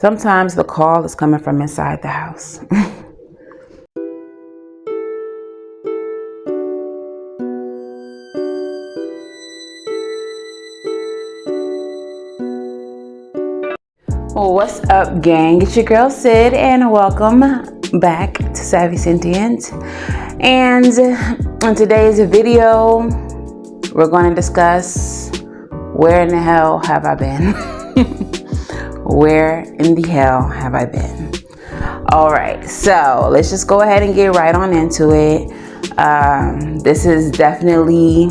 Sometimes the call is coming from inside the house. What's up, gang? It's your girl Sid, and welcome back to Savvy Sentient. And in today's video, we're going to discuss where in the hell have I been? Where in the hell have I been? All right, so let's just go ahead and get right on into it. This is definitely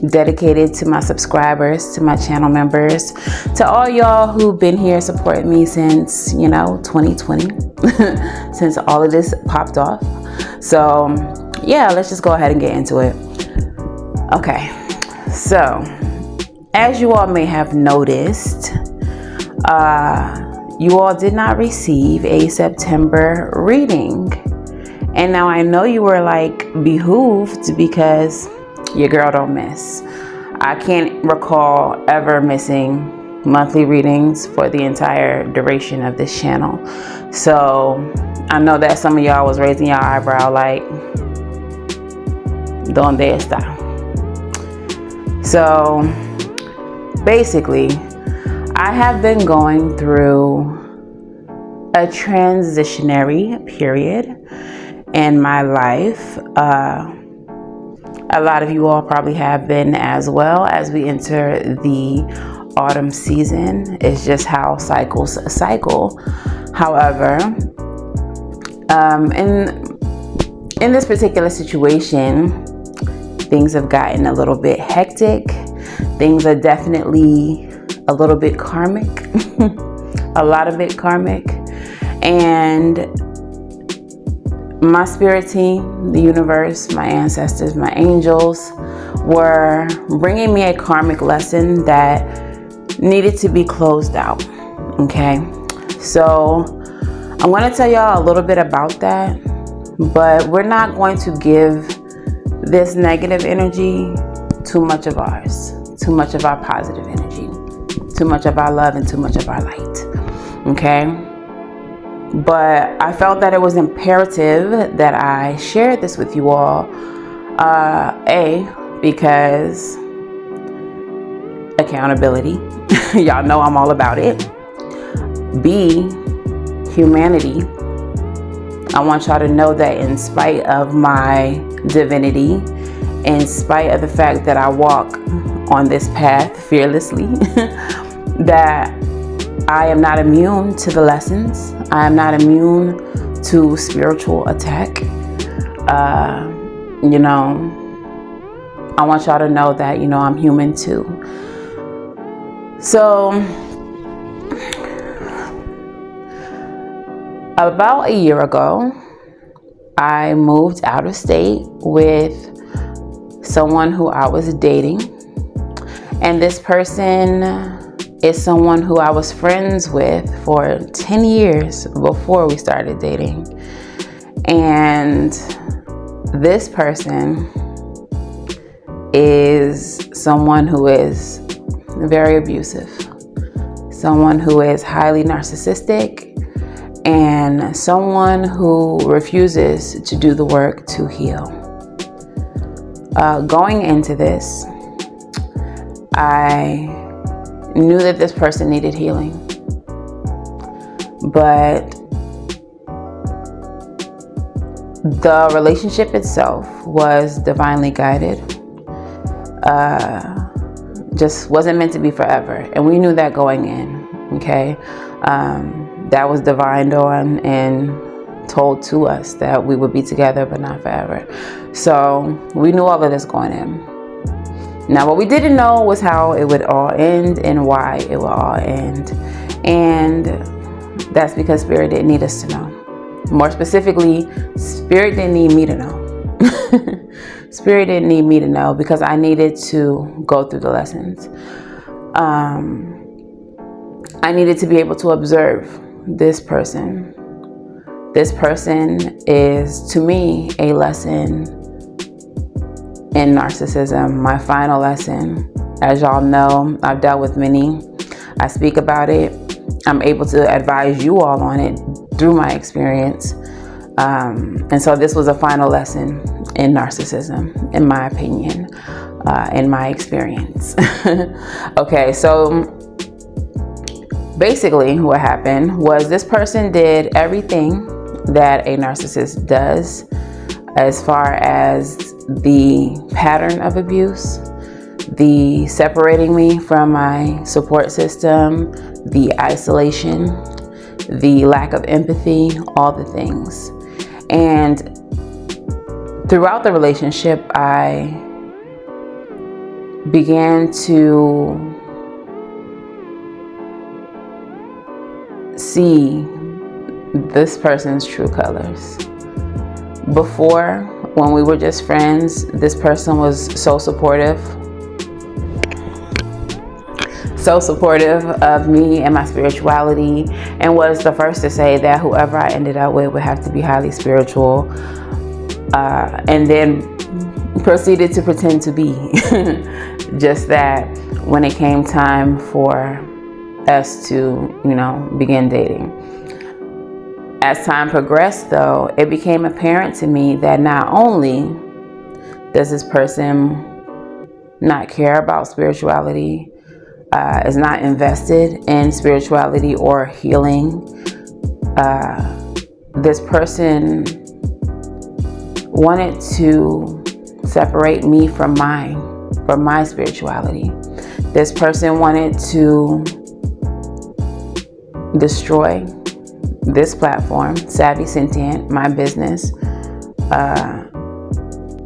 dedicated to my subscribers, to my channel members, to all y'all who've been here supporting me since 2020, since all of this popped off. So yeah, let's just go ahead and get into it. Okay, so as you all may have noticed, you all did not receive a September reading. And now I know you were like behooved because your girl don't miss. I can't recall ever missing monthly readings for the entire duration of this channel. So I know that some of y'all was raising your eyebrow like, ¿Dónde está? So basically, I have been going through a transitionary period in my life. A lot of you all probably have been as well, as we enter the autumn season. It's just how cycles cycle. However, in this particular situation, things have gotten a little bit hectic. Things are definitely a little bit karmic, a lot of it karmic. And my spirit team, the universe, my ancestors, my angels were bringing me a karmic lesson that needed to be closed out. Okay, so I'm going to tell y'all a little bit about that, but we're not going to give this negative energy too much of ours, too much of our positive energy, too much of our love, and too much of our light. Okay, but I felt that it was imperative that I share this with you all. Because accountability, y'all know I'm all about it. B, humanity. I want y'all to know that in spite of my divinity, in spite of the fact that I walk on this path fearlessly, that I am not immune to the lessons. I am not immune to spiritual attack. I want y'all to know that, I'm human too. So about a year ago, I moved out of state with someone who I was dating. And this person is someone who I was friends with for 10 years before we started dating. And this person is someone who is very abusive, someone who is highly narcissistic, and someone who refuses to do the work to heal. Going into this, I knew that this person needed healing, but the relationship itself was divinely guided. Just wasn't meant to be forever, and we knew that going in. Okay, that was divined on and told to us that we would be together, but not forever. So we knew all of this going in. Now, what we didn't know was how it would all end and why it would all end. And that's because Spirit didn't need us to know. More specifically, Spirit didn't need me to know. Spirit didn't need me to know because I needed to go through the lessons. I needed to be able to observe this person. This person is, to me, a lesson in narcissism, my final lesson. As y'all know, I've dealt with many. I speak about it. I'm able to advise you all on it through my experience. And so this was a final lesson in narcissism, in my opinion, in my experience. Okay, so basically what happened was this person did everything that a narcissist does as far as the pattern of abuse, the separating me from my support system, the isolation, the lack of empathy, all the things. And throughout the relationship, I began to see this person's true colors. Before, when we were just friends, this person was so supportive of me and my spirituality, and was the first to say that whoever I ended up with would have to be highly spiritual, and then proceeded to pretend to be. Just that when it came time for us to, begin dating. As time progressed, though, it became apparent to me that not only does this person not care about spirituality, is not invested in spirituality or healing, this person wanted to separate me from my spirituality. This person wanted to destroy this platform, Savy Sentient, my business.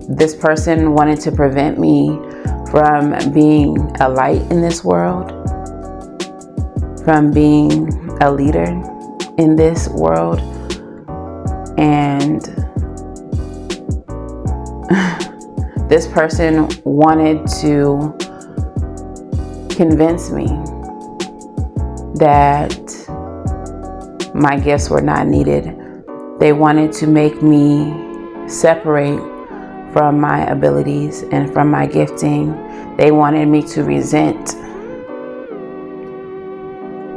This person wanted to prevent me from being a light in this world, from being a leader in this world. And this person wanted to convince me that my gifts were not needed. They wanted to make me separate from my abilities and from my gifting. They wanted me to resent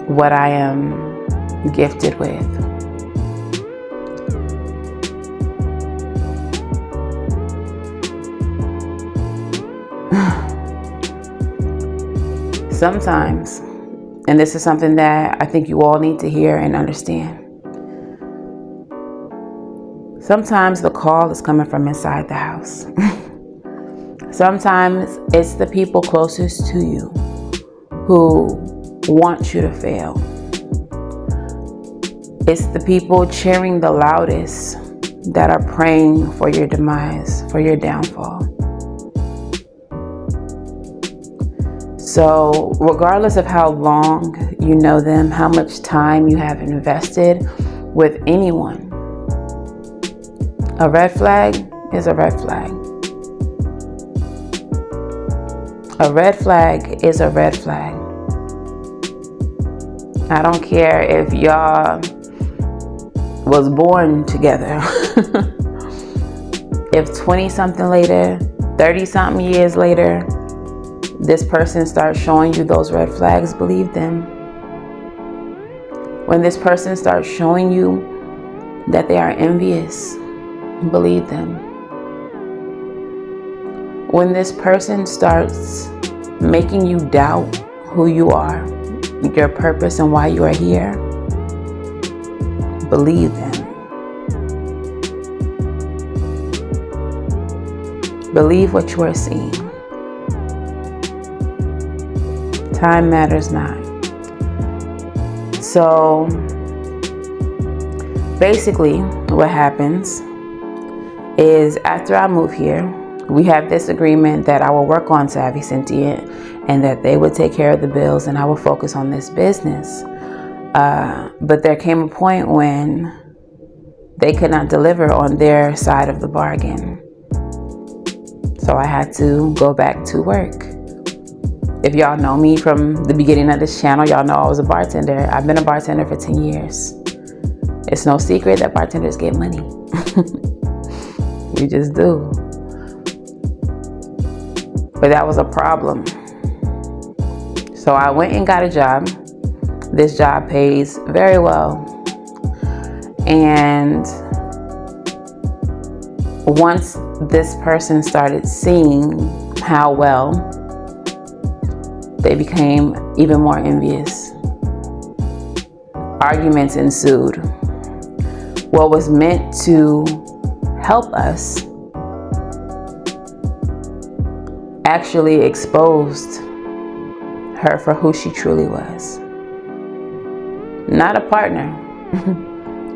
what I am gifted with. Sometimes, and this is something that I think you all need to hear and understand, sometimes the call is coming from inside the house. Sometimes it's the people closest to you who want you to fail. It's the people cheering the loudest that are praying for your demise, for your downfall. So regardless of how long you know them, how much time you have invested with anyone, a red flag is a red flag. A red flag is a red flag. I don't care if y'all was born together. If 20-something later, 30-something years later, this person starts showing you those red flags, believe them. When this person starts showing you that they are envious, believe them. When this person starts making you doubt who you are, your purpose, and why you are here, believe them. Believe what you are seeing. Time matters not. So basically what happens is, after I move here, we have this agreement that I will work on Savy Sentient and that they would take care of the bills and I will focus on this business. But there came a point when they could not deliver on their side of the bargain. So I had to go back to work. If y'all know me from the beginning of this channel, y'all know I was a bartender. I've been a bartender for 10 years. It's no secret that bartenders get money. We just do. But that was a problem. So I went and got a job This job pays very well. And once this person started seeing how well, they became even more envious. Arguments ensued. What was meant to help us actually exposed her for who she truly was. Not a partner.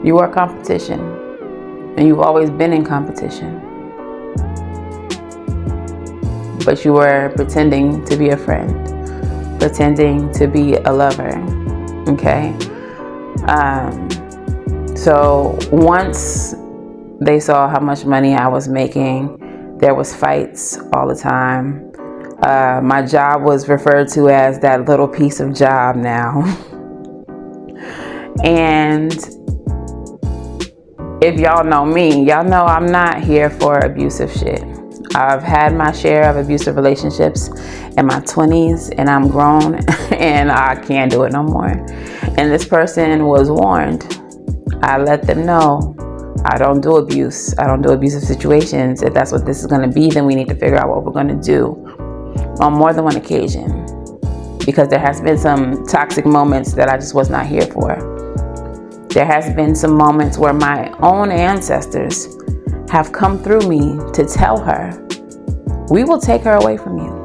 You were competition. And you've always been in competition. But you were pretending to be a friend. Pretending to be a lover. Okay? So once they saw how much money I was making, there was fights all the time. My job was referred to as that little piece of job now. And if y'all know me, y'all know I'm not here for abusive shit. I've had my share of abusive relationships in my 20s, and I'm grown and I can't do it no more. And this person was warned. I let them know I don't do abuse. I don't do abusive situations. If that's what this is going to be, then we need to figure out what we're going to do on more than one occasion, because there has been some toxic moments that I just was not here for. There has been some moments where my own ancestors have come through me to tell her, we will take her away from you.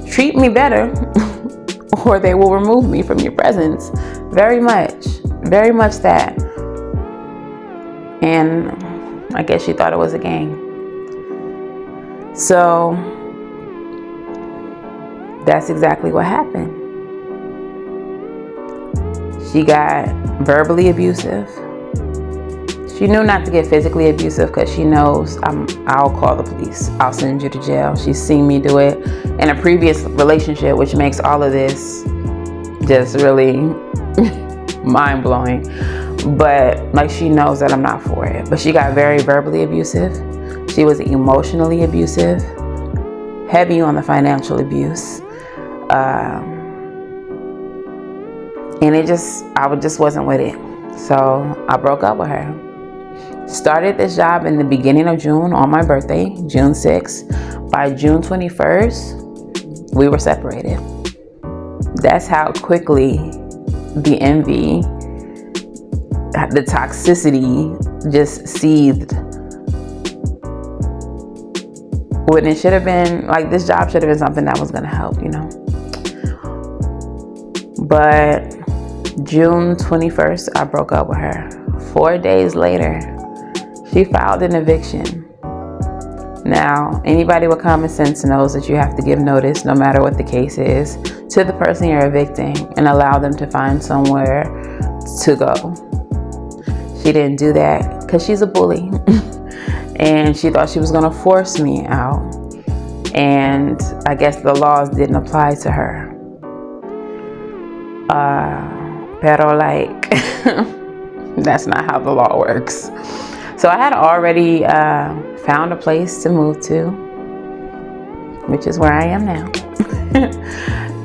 Treat me better or they will remove me from your presence. Very much that. And I guess she thought it was a game. So that's exactly what happened. She got verbally abusive. She knew not to get physically abusive because she knows I'll call the police. I'll send you to jail. She's seen me do it in a previous relationship, which makes all of this just really mind-blowing. But like, she knows that I'm not for it. But she got very verbally abusive. She was emotionally abusive, heavy on the financial abuse. And I just wasn't with it. So I broke up with her. Started this job in the beginning of June on my birthday, June 6th. By June 21st, we were separated. That's how quickly the envy, the toxicity just seethed. When it should have been, like, this job should have been something that was going to help, you know. But June 21st, I broke up with her. 4 days later, she filed an eviction. Now, anybody with common sense knows that you have to give notice, no matter what the case is, to the person you're evicting and allow them to find somewhere to go. She didn't do that because she's a bully. And she thought she was going to force me out. And I guess the laws didn't apply to her. Pero like, that's not how the law works. So I had already found a place to move to, which is where I am now.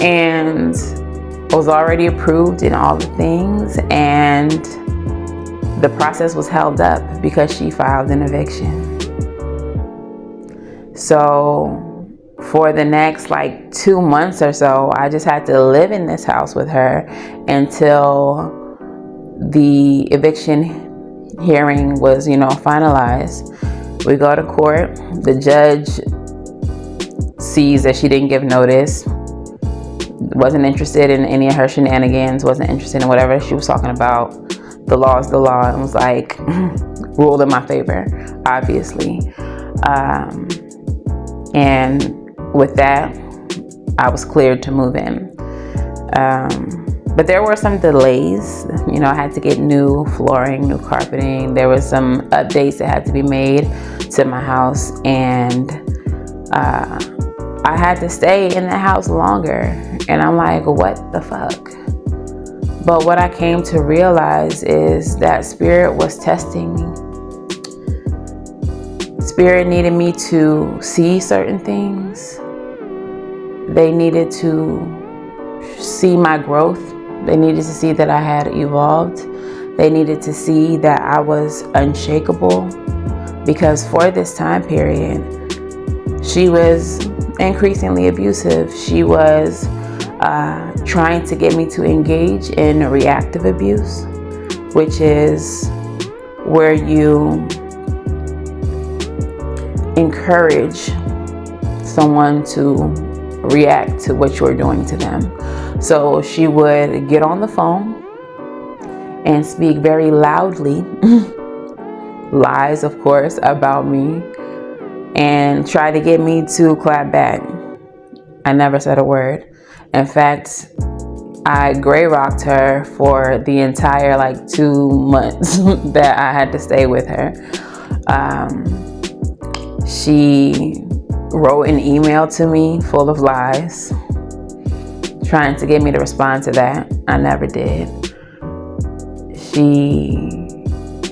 And was already approved in all the things. And the process was held up because she filed an eviction. So for the next 2 months or so, I just had to live in this house with her until the eviction hearing was, finalized. We go to court. The judge sees that she didn't give notice, wasn't interested in any of her shenanigans, wasn't interested in whatever she was talking about. The law is the law, and was ruled in my favor, obviously. And with that, I was cleared to move in. But there were some delays. I had to get new flooring, new carpeting. There was some updates that had to be made to my house. And I had to stay in the house longer. And I'm like, what the fuck? But what I came to realize is that Spirit was testing me. Spirit needed me to see certain things. They needed to see my growth. They needed to see that I had evolved. They needed to see that I was unshakable, because for this time period, she was increasingly abusive. She was trying to get me to engage in reactive abuse, which is where you encourage someone to react to what you're doing to them. So she would get on the phone and speak very loudly, lies of course, about me, and try to get me to clap back. I never said a word. In fact, I gray rocked her for the entire 2 months that I had to stay with her. She wrote an email to me full of lies, trying to get me to respond to that. I never did. She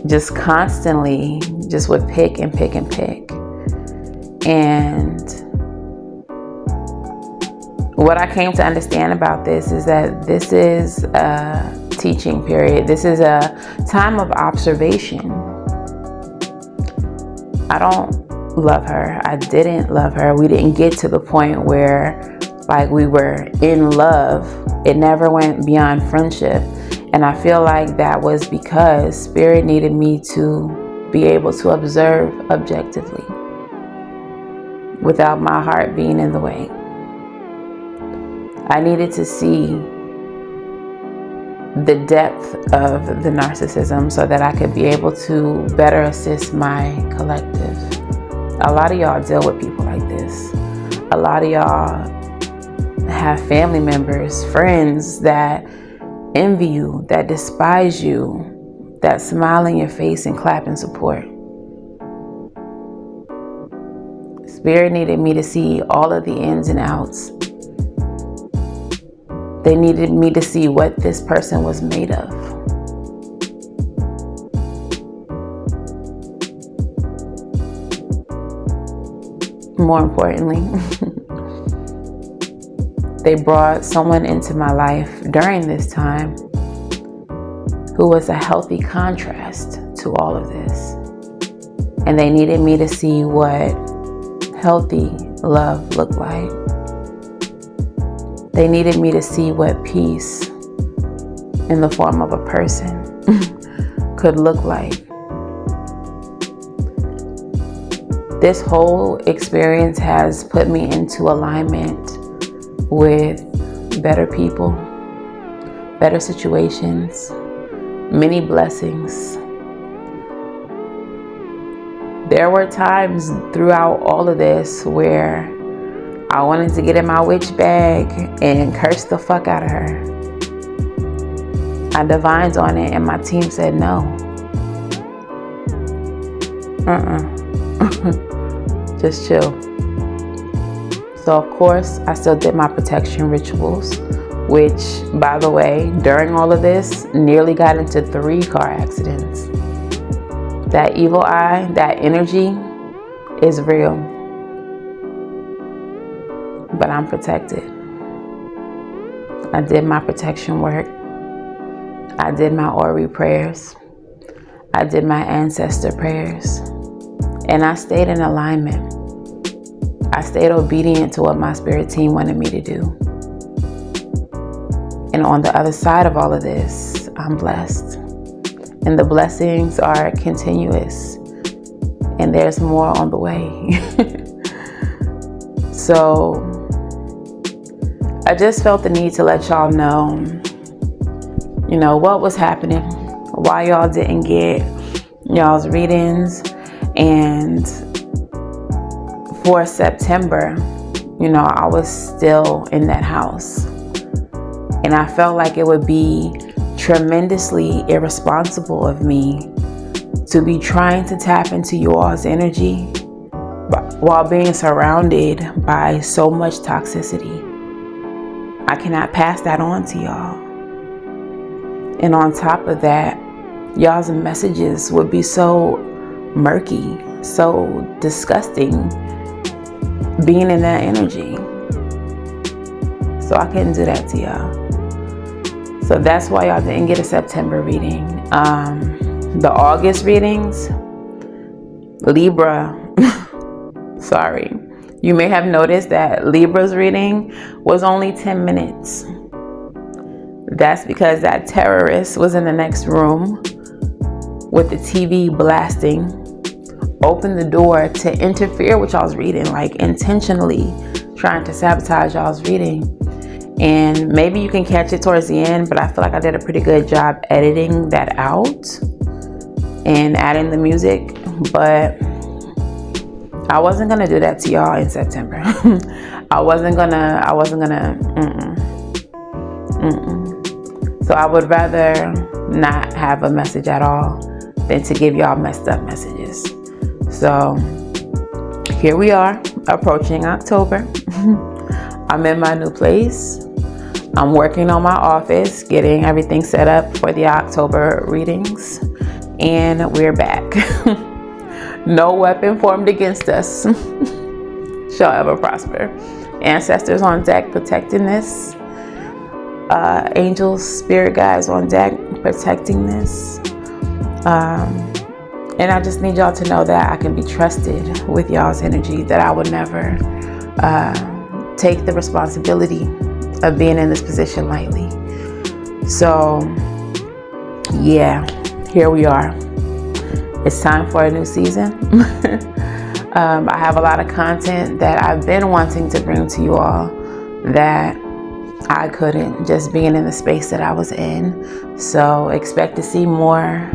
just constantly just would pick and pick and pick. And what I came to understand about this is that this is a teaching period. This is a time of observation. I don't love her. I didn't love her. We didn't get to the point where we were in love. It never went beyond friendship. And I feel like that was because Spirit needed me to be able to observe objectively without my heart being in the way. I needed to see the depth of the narcissism so that I could be able to better assist my collective. A lot of y'all deal with people like this. A lot of y'all have family members, friends that envy you, that despise you, that smile in your face and clap in support. Spirit needed me to see all of the ins and outs. They needed me to see what this person was made of. More importantly, they brought someone into my life during this time who was a healthy contrast to all of this. And they needed me to see what healthy love looked like. They needed me to see what peace in the form of a person could look like. This whole experience has put me into alignment with better people, better situations, many blessings. There were times throughout all of this where I wanted to get in my witch bag and curse the fuck out of her. I divined on it and my team said no. Just chill. So of course, I still did my protection rituals, which, by the way, during all of this, nearly got into 3 car accidents. That evil eye, that energy is real. But I'm protected. I did my protection work. I did my Ori prayers. I did my ancestor prayers. And I stayed in alignment. I stayed obedient to what my spirit team wanted me to do. And on the other side of all of this, I'm blessed. And the blessings are continuous. And there's more on the way. So I just felt the need to let y'all know, what was happening, why y'all didn't get y'all's readings. And for September, I was still in that house. And I felt like it would be tremendously irresponsible of me to be trying to tap into you all's energy while being surrounded by so much toxicity. I cannot pass that on to y'all. And on top of that, y'all's messages would be so murky, so disgusting being in that energy. So I couldn't do that to y'all. So that's why y'all didn't get a September reading. The August readings, Libra, sorry. You may have noticed that Libra's reading was only 10 minutes. That's because that terrorist was in the next room with the TV blasting, opened the door to interfere with y'all's reading, like intentionally trying to sabotage y'all's reading. And maybe you can catch it towards the end, but I feel like I did a pretty good job editing that out and adding the music. But I wasn't gonna do that to y'all in September. I wasn't gonna. So I would rather not have a message at all than to give y'all messed up messages. So here we are, approaching October. I'm in my new place. I'm working on my office, getting everything set up for the October readings, and we're back. No weapon formed against us shall ever prosper. Ancestors on deck protecting this. Angels, spirit guides on deck protecting this. And I just need y'all to know that I can be trusted with y'all's energy, that I would never take the responsibility of being in this position lightly. So yeah, here we are. It's time for a new season. I have a lot of content that I've been wanting to bring to you all that I couldn't, just being in the space that I was in. So expect to see more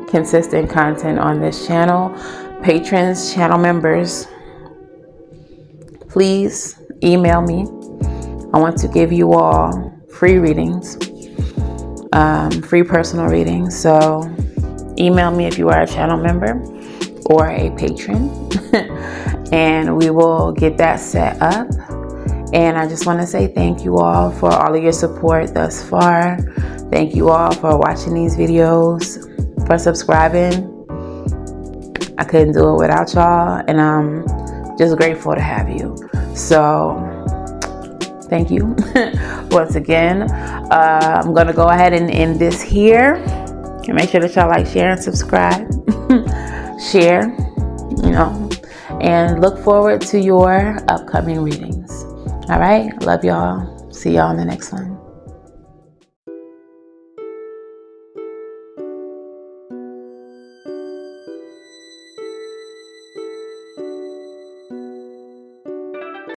consistent content on this channel. Patrons, channel members, please email me. I want to give you all free readings, free personal readings. So email me if you are a channel member or a patron, and we will get that set up. And I just want to say thank you all for all of your support thus far. Thank you all for watching these videos, for subscribing. I couldn't do it without y'all, and I'm just grateful to have you. So thank you once again. I'm gonna go ahead and end this here, and make sure that y'all like, share, and subscribe. Share, and look forward to your upcoming readings. All right, love y'all. See y'all in the next one.